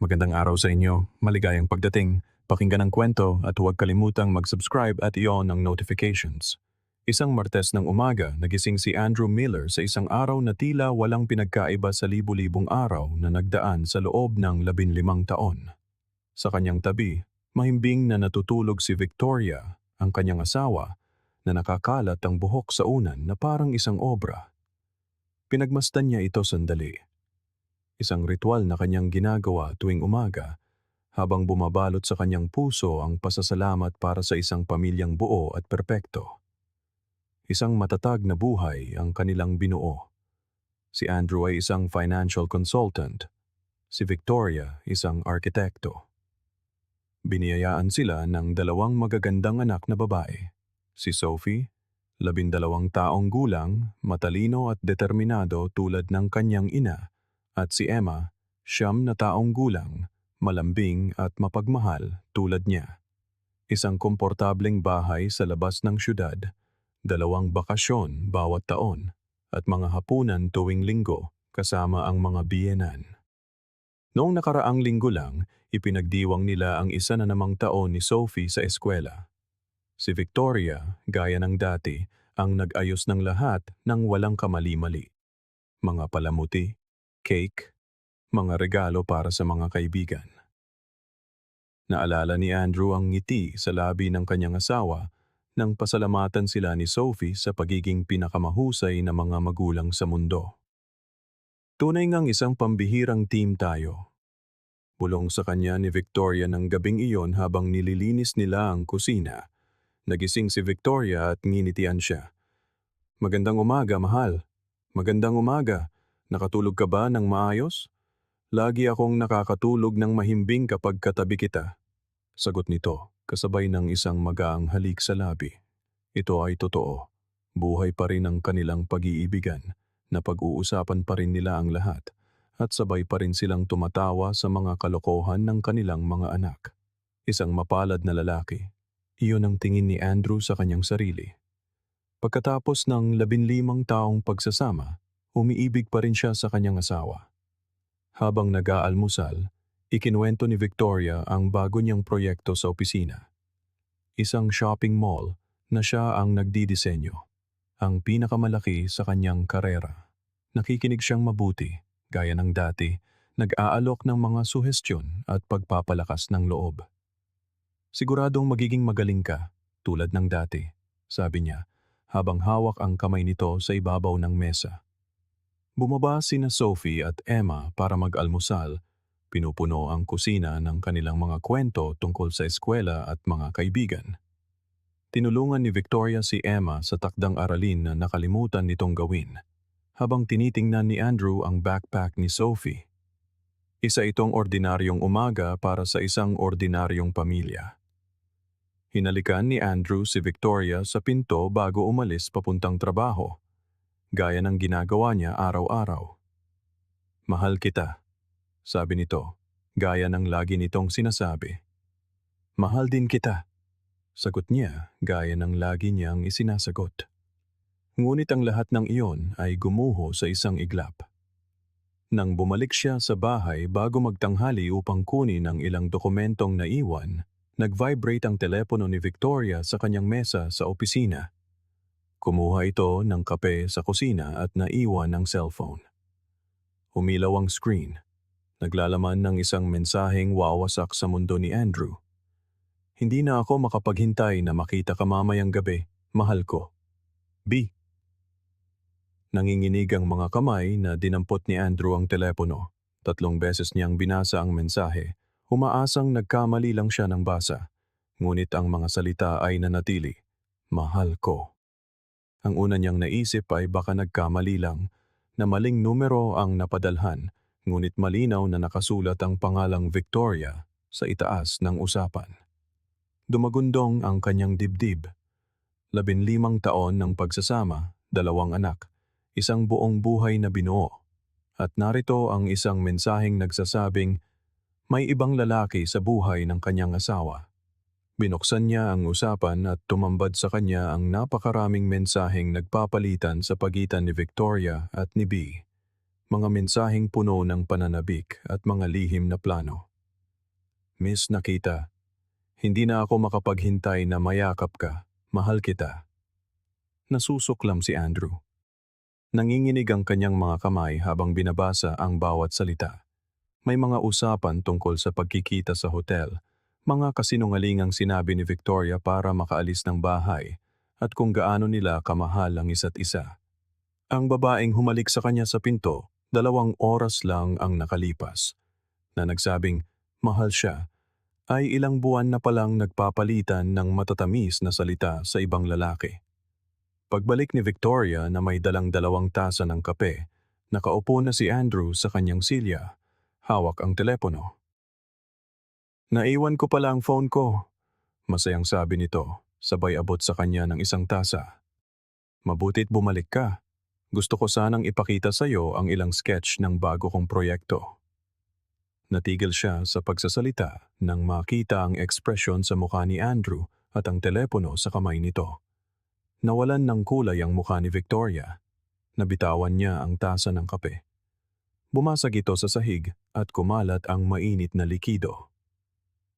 Magandang araw sa inyo, maligayang pagdating, pakinggan ang kwento at huwag kalimutang mag-subscribe at i-on ang notifications. Isang Martes ng umaga, nagising si Andrew Miller sa isang araw na tila walang pinagkaiba sa libu-libong araw na nagdaan sa loob ng 15 taon. Sa kanyang tabi, mahimbing na natutulog si Victoria, ang kanyang asawa, na nakakalat ang buhok sa unan na parang isang obra. Pinagmasdan niya ito sandali. Isang ritual na kanyang ginagawa tuwing umaga habang bumabalot sa kanyang puso ang pasasalamat para sa isang pamilyang buo at perpekto. Isang matatag na buhay ang kanilang binuo. Si Andrew ay isang financial consultant. Si Victoria isang arkitekto. Biniyayaan sila ng dalawang magagandang anak na babae. Si Sophie, 12 taong gulang, matalino at determinado tulad ng kanyang ina. At si Emma, 9 na taong gulang, malambing at mapagmahal tulad niya. Isang komportableng bahay sa labas ng syudad, 2 bakasyon bawat taon, at mga hapunan tuwing linggo kasama ang mga biyenan. Noong nakaraang linggo lang, ipinagdiwang nila ang isa na namang taon ni Sophie sa eskwela. Si Victoria, gaya ng dati, ang nag-ayos ng lahat ng walang kamali-mali. Mga palamuti, cake, mga regalo para sa mga kaibigan. Naalala ni Andrew ang ngiti sa labi ng kanyang asawa nang pasalamatan sila ni Sophie sa pagiging pinakamahusay na mga magulang sa mundo. Tunay ngang isang pambihirang team tayo. Bulong sa kanya ni Victoria ng gabing iyon habang nililinis nila ang kusina. Nagising si Victoria at nginitian siya. "Magandang umaga, mahal. Magandang umaga. Nakatulog ka ba ng maayos? Lagi akong nakakatulog ng mahimbing kapag katabi kita." Sagot nito, kasabay ng isang magaang halik sa labi. Ito ay totoo. Buhay pa rin ang kanilang pag-iibigan, na pag-uusapan pa rin nila ang lahat, at sabay pa rin silang tumatawa sa mga kalokohan ng kanilang mga anak. Isang mapalad na lalaki. Iyon ang tingin ni Andrew sa kanyang sarili. Pagkatapos ng 15 taong pagsasama, umiibig pa rin siya sa kanyang asawa. Habang nag-aalmusal, ikinuwento ni Victoria ang bago niyang proyekto sa opisina. Isang shopping mall na siya ang nagdidisenyo. Ang pinakamalaki sa kanyang karera. Nakikinig siyang mabuti, gaya ng dati, nag-aalok ng mga suhestyon at pagpapalakas ng loob. "Siguradong magiging magaling ka, tulad ng dati," sabi niya, habang hawak ang kamay nito sa ibabaw ng mesa. Bumaba sina Sophie at Emma para mag-almusal. Pinupuno ang kusina ng kanilang mga kwento tungkol sa eskwela at mga kaibigan. Tinulungan ni Victoria si Emma sa takdang aralin na nakalimutan nitong gawin, habang tinitingnan ni Andrew ang backpack ni Sophie. Isa itong ordinaryong umaga para sa isang ordinaryong pamilya. Hinalikan ni Andrew si Victoria sa pinto bago umalis papuntang trabaho, gaya ng ginagawa niya araw-araw. "Mahal kita," sabi nito, gaya ng lagi nitong sinasabi. "Mahal din kita," sagot niya gaya ng lagi niyang isinasagot. Ngunit ang lahat ng iyon ay gumuho sa isang iglap. Nang bumalik siya sa bahay bago magtanghali upang kunin ang ilang dokumentong naiwan, nag-vibrate ang telepono ni Victoria sa kanyang mesa sa opisina. Kumuha ito ng kape sa kusina at naiwan ang cellphone. Umilaw ang screen. Naglalaman ng isang mensaheng wawasak sa mundo ni Andrew. "Hindi na ako makapaghintay na makita ka mamayang gabi, mahal ko. B." Nanginginig ang mga kamay na dinampot ni Andrew ang telepono. 3 beses niyang binasa ang mensahe. Umaasang nagkamali lang siya ng basa. Ngunit ang mga salita ay nanatili. "Mahal ko." Ang una niyang naisip ay baka nagkamali lang, na maling numero ang napadalhan, ngunit malinaw na nakasulat ang pangalang Victoria sa itaas ng usapan. Dumagundong ang kanyang dibdib. 15 taon ng pagsasama, 2 anak, isang buong buhay na binuo. At narito ang isang mensaheng nagsasabing, may ibang lalaki sa buhay ng kanyang asawa. Binuksan niya ang usapan at tumambad sa kanya ang napakaraming mensaheng nagpapalitan sa pagitan ni Victoria at ni B. Mga mensaheng puno ng pananabik at mga lihim na plano. Miss Nakita, hindi na ako makapaghintay na mayakap ka. Mahal kita. Nasusuklam si Andrew. Nanginginig ang kanyang mga kamay habang binabasa ang bawat salita. May mga usapan tungkol sa pagkikita sa hotel, mga kasinungalingang sinabi ni Victoria para makaalis ng bahay, at kung gaano nila kamahal ang isa't isa. Ang babaeng humalik sa kanya sa pinto, 2 oras lang ang nakalipas, na nagsabing mahal siya, ay ilang buwan na palang nagpapalitan ng matatamis na salita sa ibang lalaki. Pagbalik ni Victoria na may dalang 2 tasa ng kape, nakaupo na si Andrew sa kanyang silya, hawak ang telepono. Naiwan ko pala ang phone ko, masayang sabi nito, sabay abot sa kanya ng 1 tasa. Mabuti't bumalik ka. Gusto ko sanang ipakita sa iyo ang ilang sketch ng bago kong proyekto. Natigil siya sa pagsasalita nang makita ang ekspresyon sa mukha ni Andrew at ang telepono sa kamay nito. Nawalan ng kulay ang mukha ni Victoria. Nabitawan niya ang tasa ng kape. Bumasag ito sa sahig at kumalat ang mainit na likido.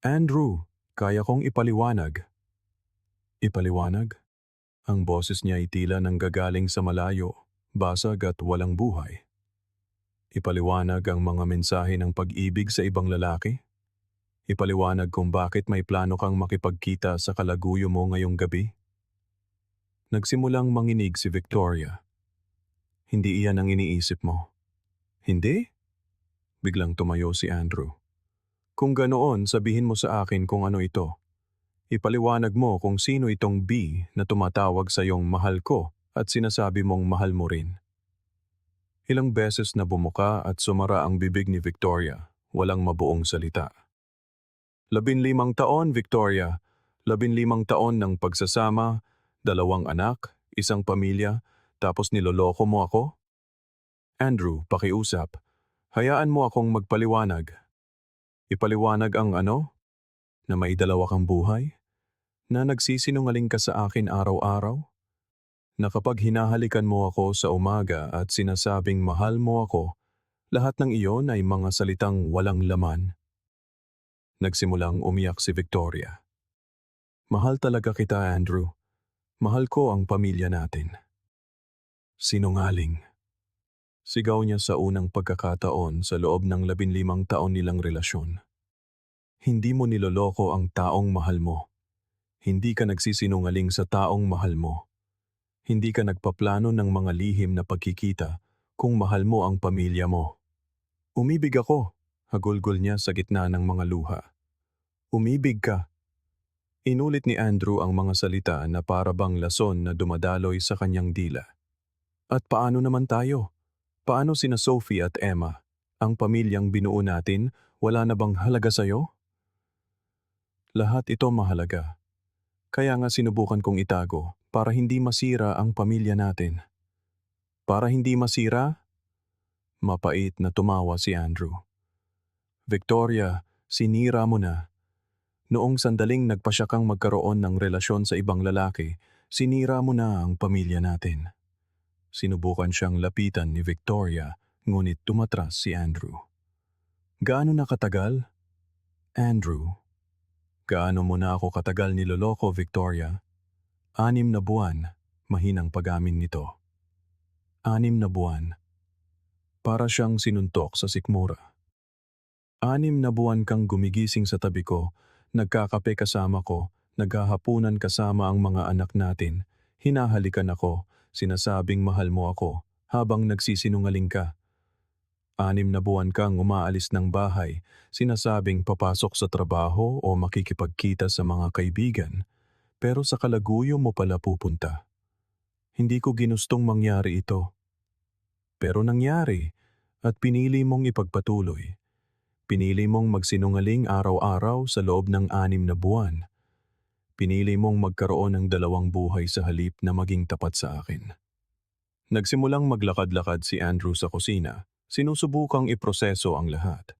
Andrew, kaya kong ipaliwanag. Ipaliwanag? Ang boses niya ay tila nanggagaling sa malayo, basag at walang buhay. Ipaliwanag ang mga mensahe ng pag-ibig sa ibang lalaki? Ipaliwanag kung bakit may plano kang makipagkita sa kalaguyo mo ngayong gabi? Nagsimulang manginig si Victoria. Hindi iyan ang iniisip mo. Hindi? Biglang tumayo si Andrew. Kung ganoon, sabihin mo sa akin kung ano ito. Ipaliwanag mo kung sino itong B na tumatawag sa iyong mahal ko at sinasabi mong mahal mo rin. Ilang beses na bumuka at sumara ang bibig ni Victoria, walang mabuong salita. 15 taon, Victoria. 15 taon ng pagsasama, 2 anak, 1 pamilya, tapos niloloko mo ako? Andrew, pakiusap. Hayaan mo akong magpaliwanag. Ipaliwanag ang ano? Na may 2 kang buhay? Na nagsisinungaling ka sa akin araw-araw? Na kapag hinahalikan mo ako sa umaga at sinasabing mahal mo ako, lahat ng iyon ay mga salitang walang laman. Nagsimulang umiyak si Victoria. Mahal talaga kita, Andrew. Mahal ko ang pamilya natin. Sinungaling. Sigaw niya sa unang pagkakataon sa loob ng 15 taon nilang relasyon. Hindi mo niloloko ang taong mahal mo. Hindi ka nagsisinungaling sa taong mahal mo. Hindi ka nagpaplano ng mga lihim na pagkikita kung mahal mo ang pamilya mo. Umibig ako, hagulgol niya sa gitna ng mga luha. Umibig ka. Inulit ni Andrew ang mga salita na para bang lason na dumadaloy sa kanyang dila. At paano naman tayo? Paano sina Sophie at Emma? Ang pamilyang binuo natin, wala na bang halaga sa'yo? Lahat ito mahalaga. Kaya nga sinubukan kong itago para hindi masira ang pamilya natin. Para hindi masira? Mapait na tumawa si Andrew. Victoria, sinira mo na. Noong sandaling nagpasya kang magkaroon ng relasyon sa ibang lalaki, sinira mo na ang pamilya natin. Sinubukan siyang lapitan ni Victoria, ngunit tumatras si Andrew. Gaano na katagal? Andrew, gaano mo na ako katagal niloloko, Victoria? 6 na buwan, mahinang pag-amin nito. 6 na buwan. Para siyang sinuntok sa sikmura. 6 na buwan kang gumigising sa tabi ko, nagkakape kasama ko, naghahapunan kasama ang mga anak natin, hinahalikan ako, sinasabing mahal mo ako, habang nagsisinungaling ka. 6 na buwan kang umaalis ng bahay, sinasabing papasok sa trabaho o makikipagkita sa mga kaibigan, pero sa kalaguyo mo pala pupunta. Hindi ko ginustong mangyari ito. Pero nangyari, at pinili mong ipagpatuloy. Pinili mong magsinungaling araw-araw sa loob ng 6 na buwan. Pinili mong magkaroon ng 2 buhay sa halip na maging tapat sa akin. Nagsimulang maglakad-lakad si Andrew sa kusina, sinusubukang iproseso ang lahat.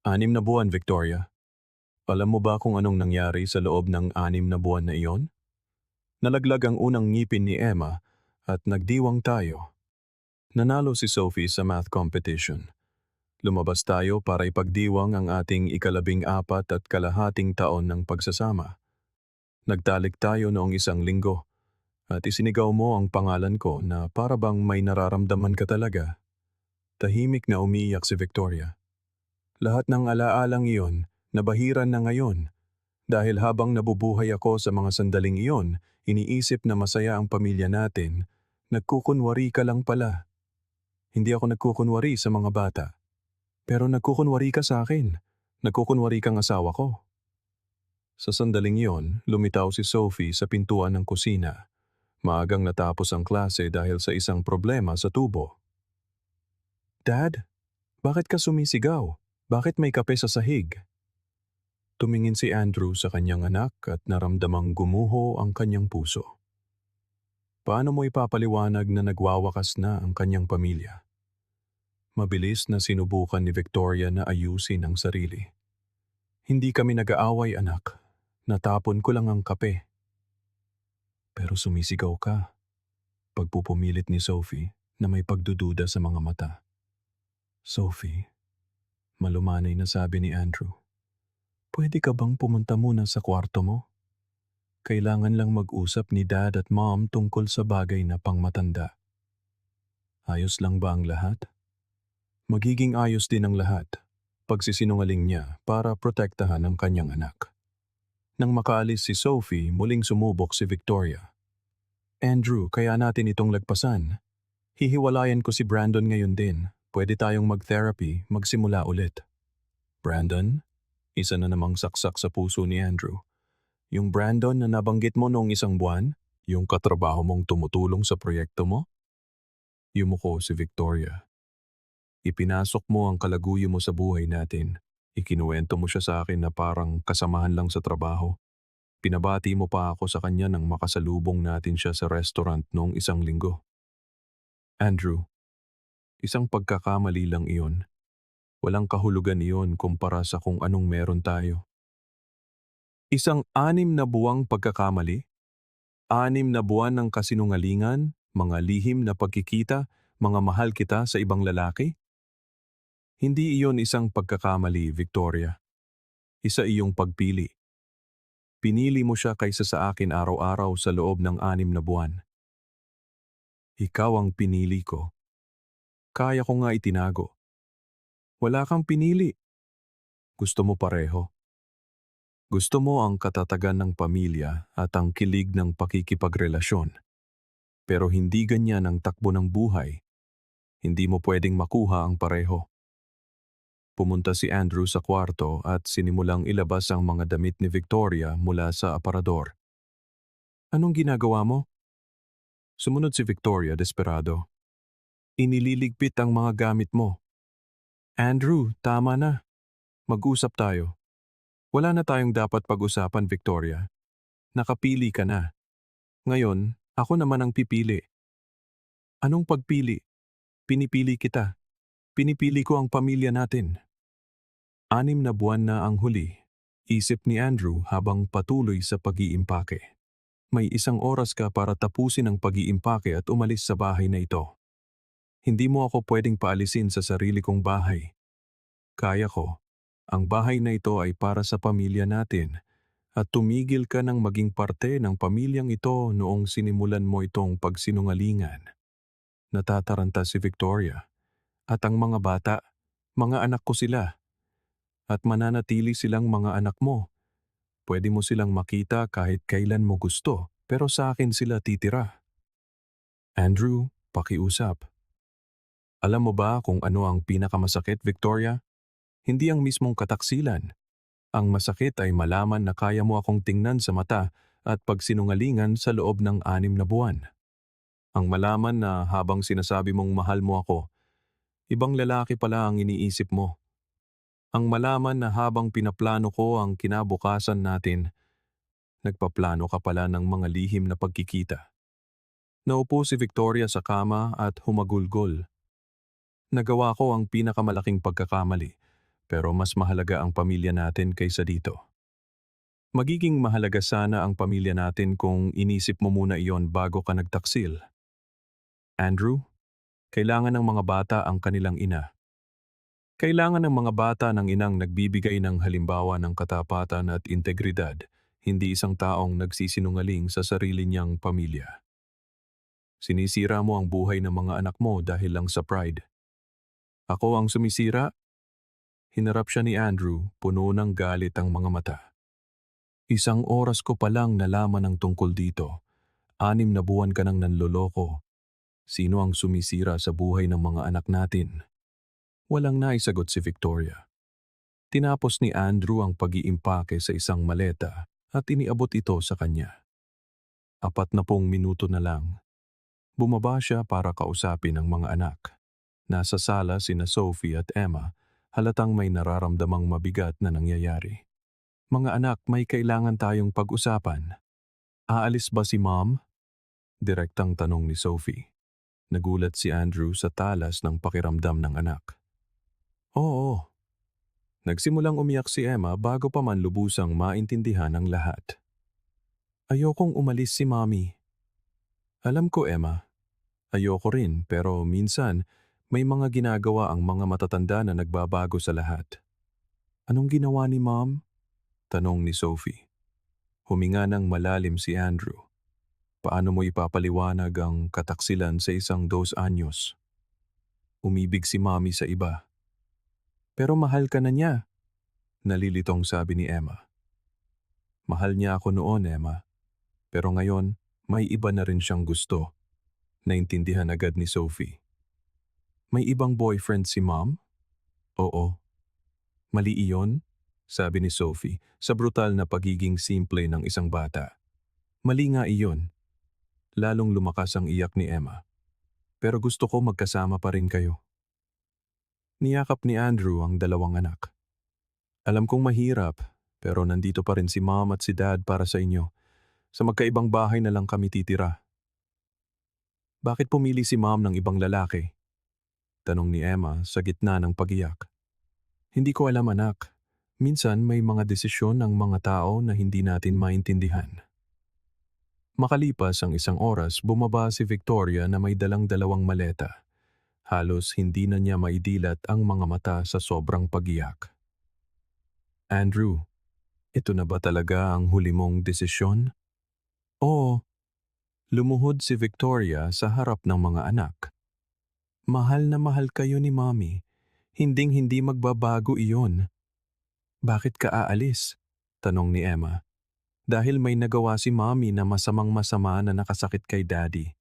6 na buwan, Victoria. Alam mo ba kung anong nangyari sa loob ng 6 na buwan na iyon? Nalaglag ang unang ngipin ni Emma at nagdiwang tayo. Nanalo si Sophie sa math competition. Lumabas tayo para ipagdiwang ang ating ika-14 at kalahating taon ng pagsasama. Nagtalik tayo noong isang linggo at isinigaw mo ang pangalan ko na para bang may nararamdaman ka talaga. Tahimik na umiiyak si Victoria. Lahat ng alaalang iyon nabahiran na ngayon dahil habang nabubuhay ako sa mga sandaling iyon, iniisip na masaya ang pamilya natin, nagkukunwari ka lang pala. Hindi ako nagkukunwari sa mga bata. Pero nagkukunwari ka sa akin. Nagkukunwari kang asawa ko. Sa sandaling iyon, lumitaw si Sophie sa pintuan ng kusina. Maagang natapos ang klase dahil sa isang problema sa tubo. Dad, bakit ka sumisigaw? Bakit may kape sa sahig? Tumingin si Andrew sa kanyang anak at naramdamang gumuho ang kanyang puso. Paano mo ipapaliwanag na nagwawakas na ang kanyang pamilya? Mabilis na sinubukan ni Victoria na ayusin ang sarili. Hindi kami nag-aaway, anak. Natapon ko lang ang kape. Pero sumisigaw ka. Pagpupumilit ni Sophie na may pagdududa sa mga mata. Sophie, malumanay na sabi ni Andrew. Pwede ka bang pumunta muna sa kwarto mo? Kailangan lang mag-usap ni Dad at Mom tungkol sa bagay na pangmatanda. Ayos lang ba ang lahat? Magiging ayos din ang lahat. Pagsisinungaling niya para protektahan ang kanyang anak. Nang makaalis si Sophie, muling sumubok si Victoria. Andrew, kaya natin itong lagpasan. Hihiwalayan ko si Brandon ngayon din. Pwede tayong mag-therapy, magsimula ulit. Brandon? Isa na namang saksak sa puso ni Andrew. Yung Brandon na nabanggit mo noong isang buwan? Yung katrabaho mong tumutulong sa proyekto mo? Yumuko si Victoria. Ipinasok mo ang kalaguyo mo sa buhay natin. Ikinuwento mo siya sa akin na parang kasamahan lang sa trabaho. Pinabati mo pa ako sa kanya nang makasalubong natin siya sa restaurant noong isang linggo. Andrew, isang pagkakamali lang iyon. Walang kahulugan iyon kumpara sa kung anong meron tayo. Isang 6 na buwang pagkakamali? 6 na buwan ng kasinungalingan, mga lihim na pagkikita, mga mahal kita sa ibang lalaki? Hindi iyon isang pagkakamali, Victoria. Isa iyong pagpili. Pinili mo siya kaysa sa akin araw-araw sa loob ng 6 na buwan. Ikaw ang pinili ko. Kaya ko nga itinago. Wala kang pinili. Gusto mo pareho. Gusto mo ang katatagan ng pamilya at ang kilig ng pakikipagrelasyon. Pero hindi ganyan ang takbo ng buhay. Hindi mo pwedeng makuha ang pareho. Pumunta si Andrew sa kwarto at sinimulang ilabas ang mga damit ni Victoria mula sa aparador. Anong ginagawa mo? Sumunod si Victoria desperado. Inililigpit ang mga gamit mo. Andrew, tama na. Mag-usap tayo. Wala na tayong dapat pag-usapan, Victoria. Nakapili ka na. Ngayon, ako naman ang pipili. Anong pagpili? Pinipili kita. Pinipili ko ang pamilya natin. 6 na buwan na ang huli, isip ni Andrew habang patuloy sa pag-iimpake. May 1 oras ka para tapusin ang pag-iimpake at umalis sa bahay na ito. Hindi mo ako pwedeng paalisin sa sarili kong bahay. Kaya ko. Ang bahay na ito ay para sa pamilya natin at tumigil ka ng maging parte ng pamilyang ito noong sinimulan mo itong pagsinungalingan. Natataranta si Victoria. At ang mga bata, mga anak ko sila. At mananatili silang mga anak mo. Pwede mo silang makita kahit kailan mo gusto, pero sa akin sila titira. Andrew, pakiusap. Alam mo ba kung ano ang pinakamasakit, Victoria? Hindi ang mismong kataksilan. Ang masakit ay malaman na kaya mo akong tingnan sa mata at pagsinungalingan sa loob ng 6 na buwan. Ang malaman na habang sinasabi mong mahal mo ako, ibang lalaki pala ang iniisip mo. Ang malaman na habang pinaplano ko ang kinabukasan natin, nagpaplano ka pala ng mga lihim na pagkikita. Naupo si Victoria sa kama at humagulgol. Nagawa ko ang pinakamalaking pagkakamali, pero mas mahalaga ang pamilya natin kaysa dito. Magiging mahalaga sana ang pamilya natin kung inisip mo muna iyon bago ka nagtaksil. Andrew, kailangan ng mga bata ang kanilang ina. Kailangan ng mga bata ng inang nagbibigay ng halimbawa ng katapatan at integridad, hindi isang taong nagsisinungaling sa sarili niyang pamilya. Sinisira mo ang buhay ng mga anak mo dahil lang sa pride. Ako ang sumisira? Hinarap siya ni Andrew, puno ng galit ang mga mata. Isang oras ko palang nalaman ang tungkol dito. 6 na buwan ka nang nanloloko. Sino ang sumisira sa buhay ng mga anak natin? Walang naisagot si Victoria. Tinapos ni Andrew ang pag-iimpake sa isang maleta at iniabot ito sa kanya. 40 minuto na lang. Bumaba siya para kausapin ang mga anak. Nasa sala sina Sophie at Emma, halatang may nararamdamang mabigat na nangyayari. Mga anak, may kailangan tayong pag-usapan. Aalis ba si Mom? Direktang tanong ni Sophie. Nagulat si Andrew sa talas ng pakiramdam ng anak. Oo. Nagsimulang umiyak si Emma bago pa man lubusang maintindihan ang lahat. Ayokong umalis si Mommy. Alam ko, Emma. Ayoko rin, pero minsan may mga ginagawa ang mga matatanda na nagbabago sa lahat. Anong ginawa ni Mom? Tanong ni Sophie. Huminga ng malalim si Andrew. Paano mo ipapaliwanag ang kataksilan sa isang 2 anyos? Umibig si Mommy sa iba. Pero mahal ka na niya, nalilitong sabi ni Emma. Mahal niya ako noon, Emma. Pero ngayon, may iba na rin siyang gusto. Naintindihan agad ni Sophie. May ibang boyfriend si Mom? Oo. Mali iyon? Sabi ni Sophie sa brutal na pagiging simple ng isang bata. Mali nga iyon. Lalong lumakas ang iyak ni Emma. Pero gusto ko magkasama pa rin kayo. Niyakap ni Andrew ang 2 anak. Alam kong mahirap, pero nandito pa rin si Mom at si Dad para sa inyo. Sa magkaibang bahay na lang kami titira. Bakit pumili si Mom ng ibang lalaki? Tanong ni Emma sa gitna ng pagiyak. Hindi ko alam, anak. Minsan may mga desisyon ng mga tao na hindi natin maintindihan. Makalipas ang 1 oras, bumaba si Victoria na may dalang 2 maleta. Halos hindi na niya maidilat ang mga mata sa sobrang pagiyak. Andrew, ito na ba talaga ang huli mong desisyon? Oo. Lumuhod si Victoria sa harap ng mga anak. Mahal na mahal kayo ni Mommy. Hinding-hindi magbabago iyon. Bakit ka aalis? Tanong ni Emma. Dahil may nagawa si Mommy na masamang-masama na nakasakit kay Daddy.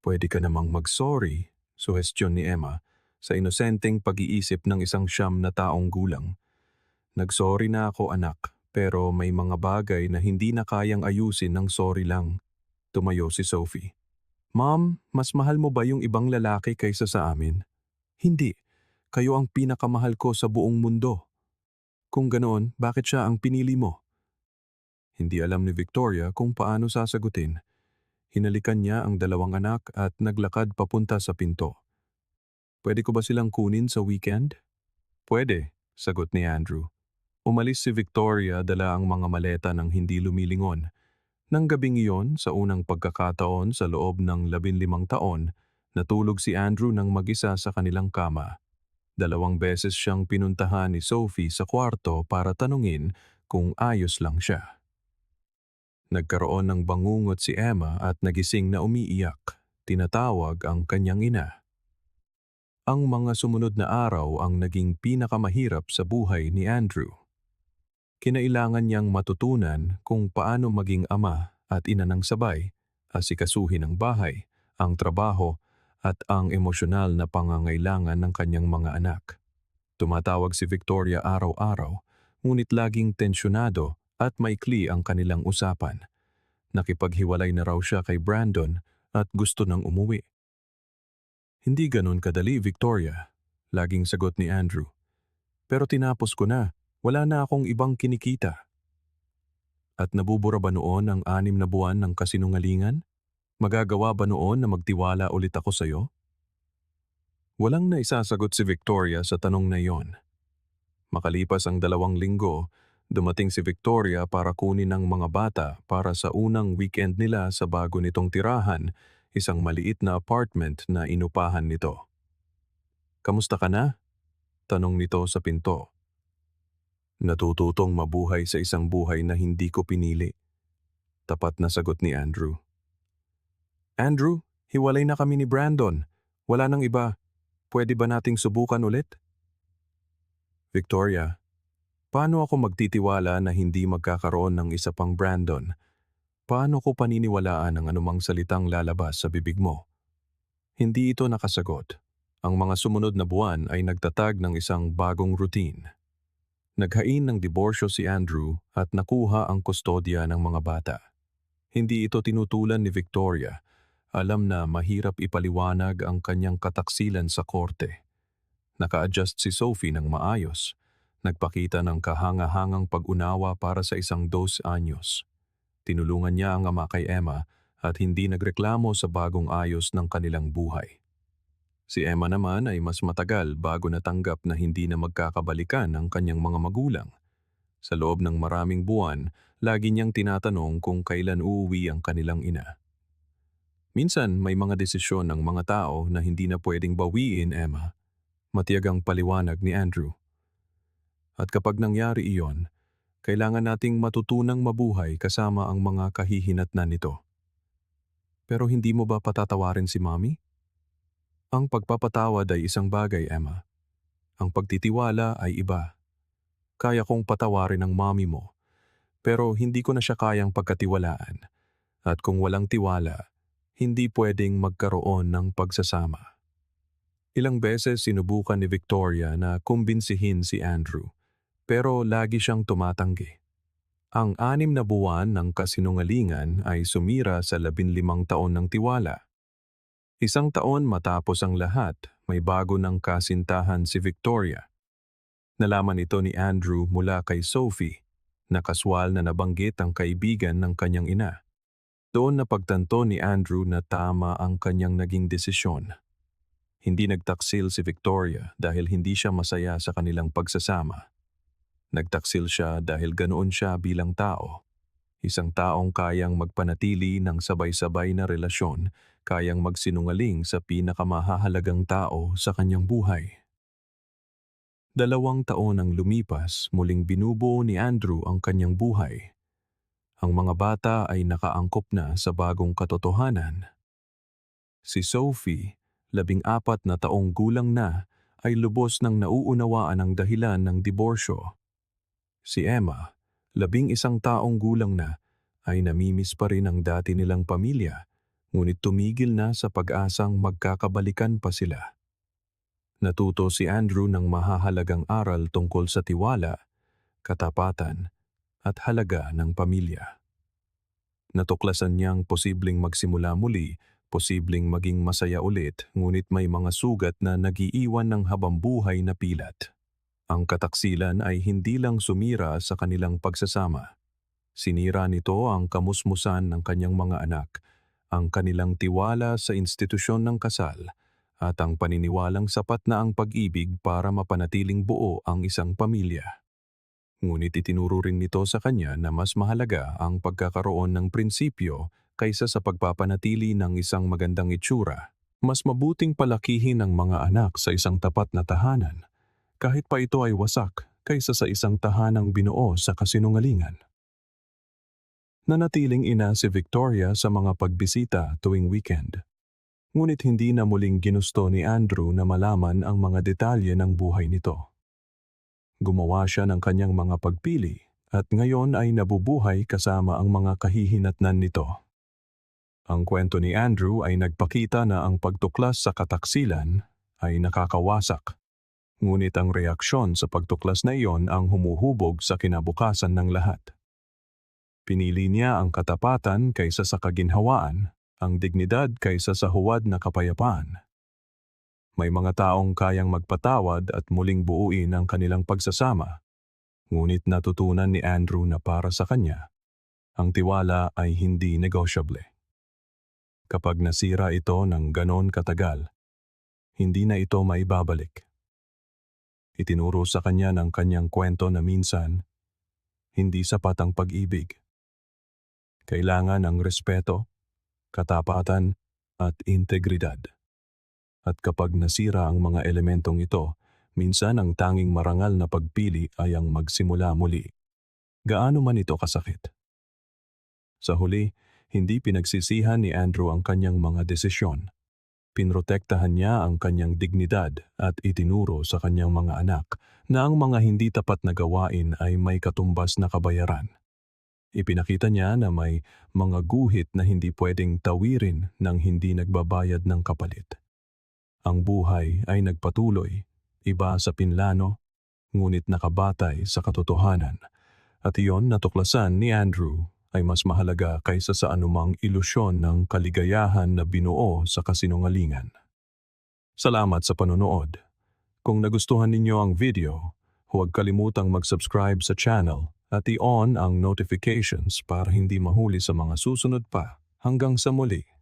Pwede ka namang mag-sorry, suhestyon ni Emma, sa inosenteng pag-iisip ng isang 9 na taong gulang. Nag-sorry na ako, anak, pero may mga bagay na hindi na kayang ayusin ng sorry lang. Tumayo si Sophie. Mom, mas mahal mo ba yung ibang lalaki kaysa sa amin? Hindi. Kayo ang pinakamahal ko sa buong mundo. Kung ganoon, bakit siya ang pinili mo? Hindi alam ni Victoria kung paano sasagutin. Hinalikan niya ang 2 anak at naglakad papunta sa pinto. Pwede ko ba silang kunin sa weekend? Pwede, sagot ni Andrew. Umalis si Victoria dala ang mga maleta ng hindi lumilingon. Nang gabing iyon, sa unang pagkakataon sa loob ng 15 taon, natulog si Andrew ng mag-isa sa kanilang kama. 2 beses siyang pinuntahan ni Sophie sa kwarto para tanungin kung ayos lang siya. Nagkaroon ng bangungot si Emma at nagising na umiiyak. Tinatawag ang kanyang ina. Ang mga sumunod na araw ang naging pinakamahirap sa buhay ni Andrew. Kinailangan niyang matutunan kung paano maging ama at ina ng sabay, asikasuhin ang bahay, ang trabaho, at ang emosyonal na pangangailangan ng kanyang mga anak. Tumatawag si Victoria araw-araw, ngunit laging tensyonado at maikli ang kanilang usapan. Nakipaghiwalay na raw siya kay Brandon at gusto nang umuwi. Hindi ganon kadali, Victoria, laging sagot ni Andrew. Pero tinapos ko na, wala na akong ibang kinikita. At nabubura ba noon ang 6 na buwan ng kasinungalingan? Magagawa ba noon na magtiwala ulit ako sa'yo? Walang naisasagot si Victoria sa tanong na iyon. Makalipas ang 2 linggo, dumating si Victoria para kunin ang mga bata para sa unang weekend nila sa bago nitong tirahan, isang maliit na apartment na inupahan nito. Kamusta ka na? Tanong nito sa pinto. Natututong mabuhay sa isang buhay na hindi ko pinili. Tapat na sagot ni Andrew. Andrew, hiwalay na kami ni Brandon. Wala nang iba. Pwede ba nating subukan ulit? Victoria, paano ako magtitiwala na hindi magkakaroon ng isa pang Brandon? Paano ko paniniwalaan ang anumang salitang lalabas sa bibig mo? Hindi ito nakasagot. Ang mga sumunod na buwan ay nagtatag ng isang bagong routine. Naghain ng diborsyo si Andrew at nakuha ang kustodya ng mga bata. Hindi ito tinutulan ni Victoria. Alam na mahirap ipaliwanag ang kanyang kataksilan sa korte. Naka-adjust si Sophie ng maayos. Nagpakita ng kahanga-hangang pag-unawa para sa isang 2 anyos. Tinulungan niya ang ama kay Emma at hindi nagreklamo sa bagong ayos ng kanilang buhay. Si Emma naman ay mas matagal bago natanggap na hindi na magkakabalikan ang kanyang mga magulang. Sa loob ng maraming buwan, lagi niyang tinatanong kung kailan uuwi ang kanilang ina. Minsan may mga desisyon ng mga tao na hindi na pwedeng bawiin, Emma. Matiyagang paliwanag ni Andrew. At kapag nangyari iyon, kailangan nating matutunang mabuhay kasama ang mga kahihinatnan nito. Pero hindi mo ba patatawarin si Mommy? Ang pagpapatawad ay isang bagay, Emma. Ang pagtitiwala ay iba. Kaya kong patawarin ang mommy mo, pero hindi ko na siya kayang pagkatiwalaan. At kung walang tiwala, hindi pwedeng magkaroon ng pagsasama. Ilang beses sinubukan ni Victoria na kumbinsihin si Andrew, pero lagi siyang tumatanggi. Ang 6 na buwan ng kasinungalingan ay sumira sa 15 taon ng tiwala. 1 taon matapos ang lahat, may bago ng kasintahan si Victoria. Nalaman ito ni Andrew mula kay Sophie, na kaswal na nabanggit ang kaibigan ng kanyang ina. Doon napagtanto ni Andrew na tama ang kanyang naging desisyon. Hindi nagtaksil si Victoria dahil hindi siya masaya sa kanilang pagsasama. Nagtaksil siya dahil ganoon siya bilang tao. Isang taong kayang magpanatili ng sabay-sabay na relasyon, kayang magsinungaling sa pinakamahahalagang tao sa kanyang buhay. 2 taon ang lumipas, muling binubuo ni Andrew ang kanyang buhay. Ang mga bata ay nakaangkop na sa bagong katotohanan. Si Sophie, 14 na taong gulang na, ay lubos ng nauunawaan ang dahilan ng diborsyo. Si Emma, 11 taong gulang na, ay namimiss pa rin ang dati nilang pamilya, ngunit tumigil na sa pag-asang magkakabalikan pa sila. Natuto si Andrew ng mahahalagang aral tungkol sa tiwala, katapatan, at halaga ng pamilya. Natuklasan niyang posibleng magsimula muli, posibleng maging masaya ulit, ngunit may mga sugat na nagiiwan ng habambuhay na pilat. Ang kataksilan ay hindi lang sumira sa kanilang pagsasama. Sinira nito ang kamusmusan ng kanyang mga anak, ang kanilang tiwala sa institusyon ng kasal, at ang paniniwalang sapat na ang pag-ibig para mapanatiling buo ang isang pamilya. Ngunit itinuro rin nito sa kanya na mas mahalaga ang pagkakaroon ng prinsipyo kaysa sa pagpapanatili ng isang magandang itsura. Mas mabuting palakihin ang mga anak sa isang tapat na tahanan, kahit pa ito ay wasak, kaysa sa isang tahanang binuo sa kasinungalingan. Nanatiling ina si Victoria sa mga pagbisita tuwing weekend. Ngunit hindi na muling ginusto ni Andrew na malaman ang mga detalye ng buhay nito. Gumawa siya ng kanyang mga pagpili at ngayon ay nabubuhay kasama ang mga kahihinatnan nito. Ang kwento ni Andrew ay nagpakita na ang pagtuklas sa kataksilan ay nakakawasak. Ngunit ang reaksyon sa pagtuklas na iyon ang humuhubog sa kinabukasan ng lahat. Pinili niya ang katapatan kaysa sa kaginhawaan, ang dignidad kaysa sa huwad na kapayapaan. May mga taong kayang magpatawad at muling buuin ang kanilang pagsasama, ngunit natutunan ni Andrew na para sa kanya, ang tiwala ay hindi negosyable. Kapag nasira ito ng ganon katagal, hindi na ito maibabalik. Itinuro sa kanya ng kanyang kwento na minsan, hindi sapat ang pag-ibig. Kailangan ang respeto, katapatan, at integridad. At kapag nasira ang mga elementong ito, Minsan ang tanging marangal na pagpili ay ang magsimula muli. Gaano man ito kasakit. Sa huli, hindi pinagsisihan ni Andrew ang kanyang mga desisyon. Pinrotektahan niya ang kanyang dignidad at itinuro sa kanyang mga anak na ang mga hindi tapat na gawain ay may katumbas na kabayaran. Ipinakita niya na may mga guhit na hindi pwedeng tawirin ng hindi nagbabayad ng kapalit. Ang buhay ay nagpatuloy, iba sa pinlano, ngunit nakabatay sa katotohanan. At iyon natuklasan ni Andrew ay mas mahalaga kaysa sa anumang ilusyon ng kaligayahan na binuo sa kasinungalingan. Salamat sa panonood. Kung nagustuhan ninyo ang video, huwag kalimutang mag-subscribe sa channel at i-on ang notifications para hindi mahuli sa mga susunod pa. Hanggang sa muli.